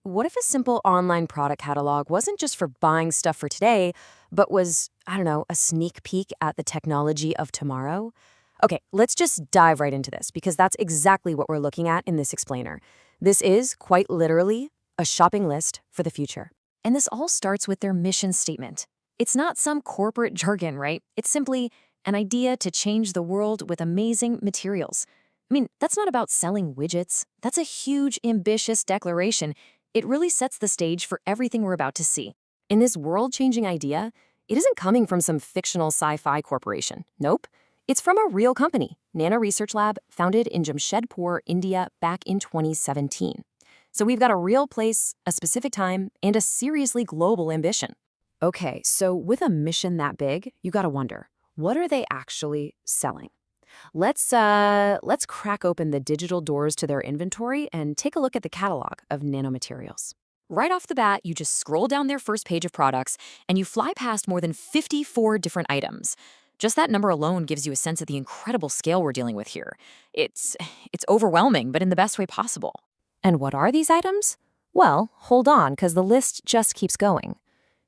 what if a simple online product catalog wasn't just for buying stuff for today, but was, I don't know, a sneak peek at the technology of tomorrow? Okay, let's just dive right into this because that's exactly what we're looking at in this explainer. This is, quite literally, a shopping list for the future. And this all starts with their mission statement. It's not some corporate jargon, right? It's simply an idea to change the world with amazing materials. I mean, that's not about selling widgets. That's a huge, ambitious declaration. It really sets the stage for everything we're about to see. In this world-changing idea, it isn't coming from some fictional sci-fi corporation. Nope. It's from a real company, Nano Research Lab, founded in Jamshedpur, India, back in 2017. So we've got a real place, a specific time, and a seriously global ambition. Okay, so with a mission that big, you gotta wonder, what are they actually selling? Let's crack open the digital doors to their inventory and take a look at the catalog of nanomaterials. Right off the bat, you just scroll down their first page of products and you fly past more than 54 different items. Just that number alone gives you a sense of the incredible scale we're dealing with here. It's overwhelming, but in the best way possible. And what are these items? Well, hold on, because the list just keeps going.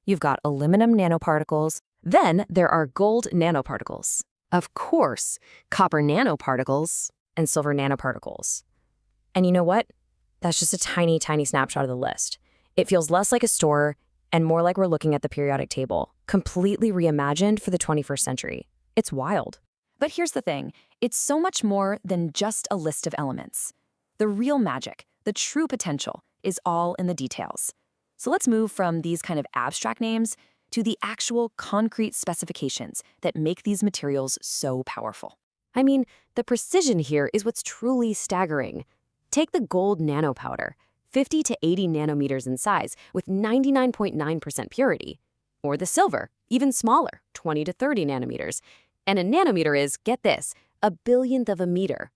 You've got aluminum nanoparticles, then there are gold nanoparticles. Of course, copper nanoparticles and silver nanoparticles. And you know what? That's just a tiny, tiny snapshot of the list. It feels less like a store and more like we're looking at the periodic table, completely reimagined for the 21st century. It's wild. But here's the thing. It's so much more than just a list of elements. The real magic, the true potential, is all in the details. So let's move from these kind of abstract names to the actual concrete specifications that make these materials so powerful. I mean, the precision here is what's truly staggering. Take the gold nanopowder, 50 to 80 nanometers in size with 99.9% purity. Or the silver, even smaller, 20 to 30 nanometers. And a nanometer is, get this, a billionth of a meter.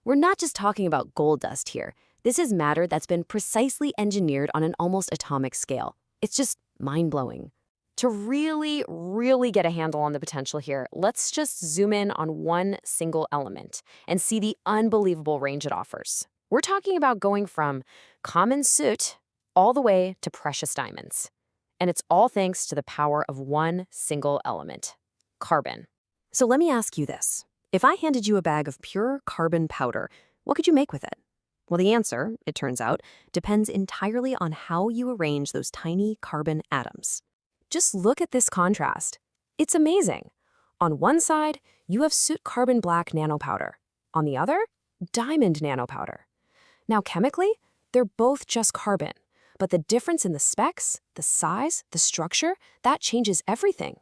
We're not just talking about gold dust here. This is matter that's been precisely engineered on an almost atomic scale. It's just mind-blowing. To really, really get a handle on the potential here, let's just zoom in on one single element and see the unbelievable range it offers. We're talking about going from common soot all the way to precious diamonds. And it's all thanks to the power of one single element, carbon. So let me ask you this. If I handed you a bag of pure carbon powder, what could you make with it? Well, the answer, it turns out, depends entirely on how you arrange those tiny carbon atoms. Just look at this contrast. It's amazing. On one side, you have soot carbon black nanopowder. On the other, diamond nanopowder. Now, chemically, they're both just carbon. But the difference in the specs, the size, the structure, that changes everything.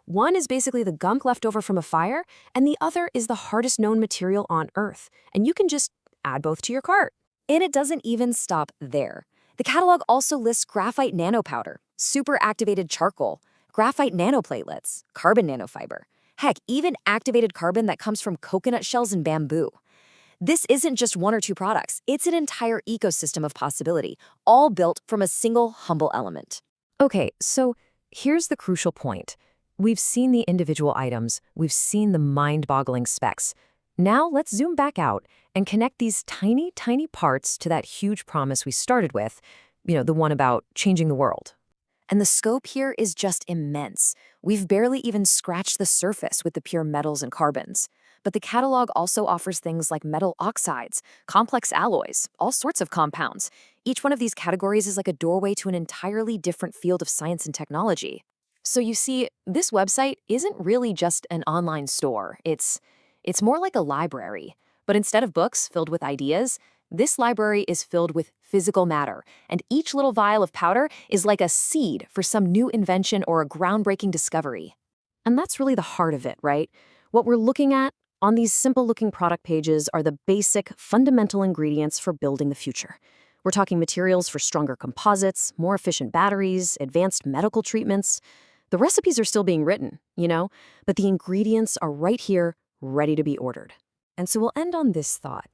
One is basically the gunk left over from a fire, and the other is the hardest known material on Earth. And you can just add both to your cart. And it doesn't even stop there. The catalog also lists graphite nanopowder, super activated charcoal, graphite nanoplatelets, carbon nanofiber. Heck, even activated carbon that comes from coconut shells and bamboo. This isn't just one or two products. It's an entire ecosystem of possibility, all built from a single humble element. Okay, so here's the crucial point. We've seen the individual items. We've seen the mind-boggling specs. Now let's zoom back out and connect these tiny, tiny parts to that huge promise we started with, the one about changing the world. And the scope here is just immense. We've barely even scratched the surface with the pure metals and carbons. But the catalog also offers things like metal oxides, complex alloys, all sorts of compounds. Each one of these categories is like a doorway to an entirely different field of science and technology. So you see, this website isn't really just an online store. It's more like a library. But instead of books filled with ideas, this library is filled with physical matter, and each little vial of powder is like a seed for some new invention or a groundbreaking discovery. And that's really the heart of it, right? What we're looking at on these simple-looking product pages are the basic, fundamental ingredients for building the future. We're talking materials for stronger composites, more efficient batteries, advanced medical treatments. The recipes are still being written, but the ingredients are right here, ready to be ordered. And so we'll end on this thought.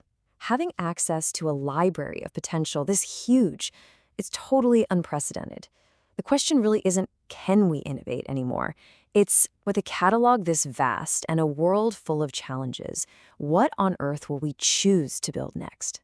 Having access to a library of potential this huge, it's totally unprecedented. The question really isn't, can we innovate anymore? It's, with a catalog this vast and a world full of challenges, what on earth will we choose to build next?